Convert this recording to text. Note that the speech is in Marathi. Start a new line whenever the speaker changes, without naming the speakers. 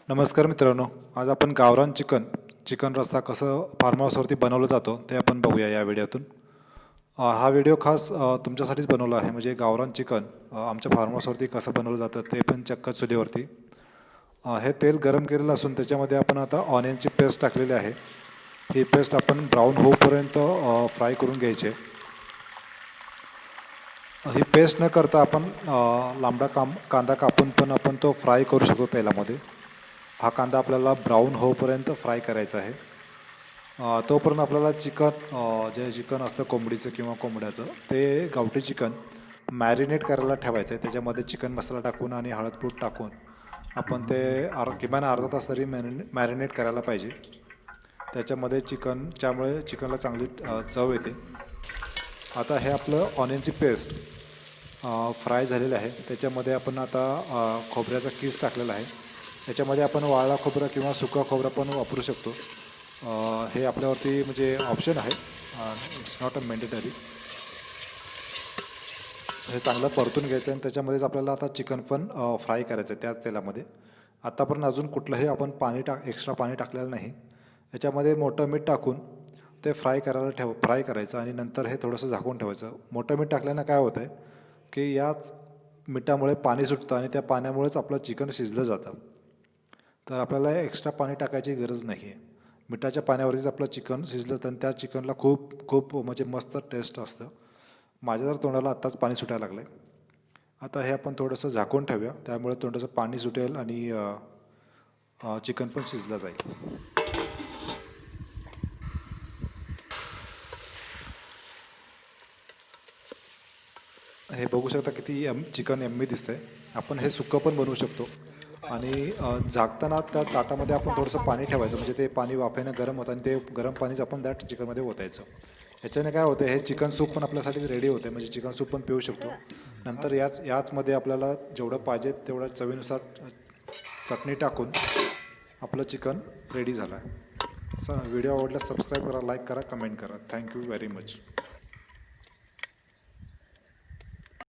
नमस्कार मित्रांनो, आज आपण गावरान चिकन रस्सा कसं फार्म हाऊसवरती बनवलं जातो ते आपण बघूया या व्हिडिओतून। हा व्हिडिओ खास तुमच्यासाठीच बनवला आहे, म्हणजे गावरान चिकन आमच्या फार्म हाऊसवरती कसं बनवलं जातं ते पण चक्क चुलीवरती। हे तेल गरम केलेलं असून त्याच्यामध्ये आपण आता ऑनियनची पेस्ट टाकलेली आहे। ही पेस्ट आपण ब्राऊन होईपर्यंत फ्राय करून घ्यायची आहे। ही पेस्ट न करता आपण लांबडा कांदा कापून पण आपण तो फ्राय करू शकतो तेलामध्ये। हा कांदा आपल्याला ब्राऊन होईपर्यंत फ्राय करायचा आहे। तोपर्यंत आपल्याला जे चिकन असतं कोंबडीचं किंवा कोंबड्याचं ते गावठी चिकन मॅरिनेट करायला ठेवायचं आहे। त्याच्यामध्ये चिकन मसाला टाकून आणि हळदपूड टाकून आपण ते किमान अर्धा तास तरी मॅरिनेट करायला पाहिजे। त्याच्यामध्ये त्यामुळे चिकनला चांगली चव येते। आता हे आपलं ऑनियनची पेस्ट फ्राय झालेलं आहे। त्याच्यामध्ये आपण आता खोबऱ्याचा किस टाकलेला आहे। त्याच्यामध्ये आपण वाळला खोबरा किंवा सुका खोबरा पण वापरू शकतो। हे आपल्यावरती म्हणजे ऑप्शन आहे, इट्स नॉट अ मॅन्डेटरी। हे चांगलं परतून घ्यायचं आणि त्याच्यामध्येच आपल्याला आता चिकन पण फ्राय करायचं आहे त्याच तेलामध्ये। आत्तापर्यंत अजून कुठलंही आपण एक्स्ट्रा पाणी टाकलेलं नाही। याच्यामध्ये मोठं मीठ टाकून ते फ्राय करायचं आणि नंतर हे थोडंसं झाकून ठेवायचं। मोठं मीठ टाकल्यानं काय होतं आहे की याच मिठामुळे पाणी सुटतं आणि त्या पाण्यामुळेच आपलं चिकन शिजलं जातं। तर आपल्याला एक्स्ट्रा पाणी टाकायची गरज नाही आहे। मिठाच्या पाण्यावरतीच आपलं चिकन शिजलं तर त्या चिकनला खूप खूप म्हणजे मस्त टेस्ट असतं। माझ्या तर तोंडाला आत्ताच पाणी सुटायला लागलं आहे। आता हे आपण थोडंसं झाकून ठेवूया, त्यामुळे थोडंसं पाणी सुटेल आणि चिकन पण शिजलं जाईल। हे बघू शकता किती चिकन यम्मी दिसतंय। आपण हे सुक्कं पण बनवू शकतो आणि झाकताना त्या ताटामध्ये आपण थोडंसं पाणी ठेवायचं, म्हणजे ते पाणी वाफेनं गरम होतं आणि ते गरम पाणीच आपण त्या चिकनमध्ये ओतायचं। याच्याने काय होतं, हे चिकन सूप पण आपल्यासाठी रेडी होते, म्हणजे चिकन सूप पण पिऊ शकतो। नंतर याचमध्ये आपल्याला जेवढं पाहिजे तेवढं चवीनुसार चटणी टाकून आपलं चिकन रेडी झालं आहे। व्हिडिओ आवडल्यास सबस्क्राईब करा, लाईक करा, कमेंट करा। Thank you very much.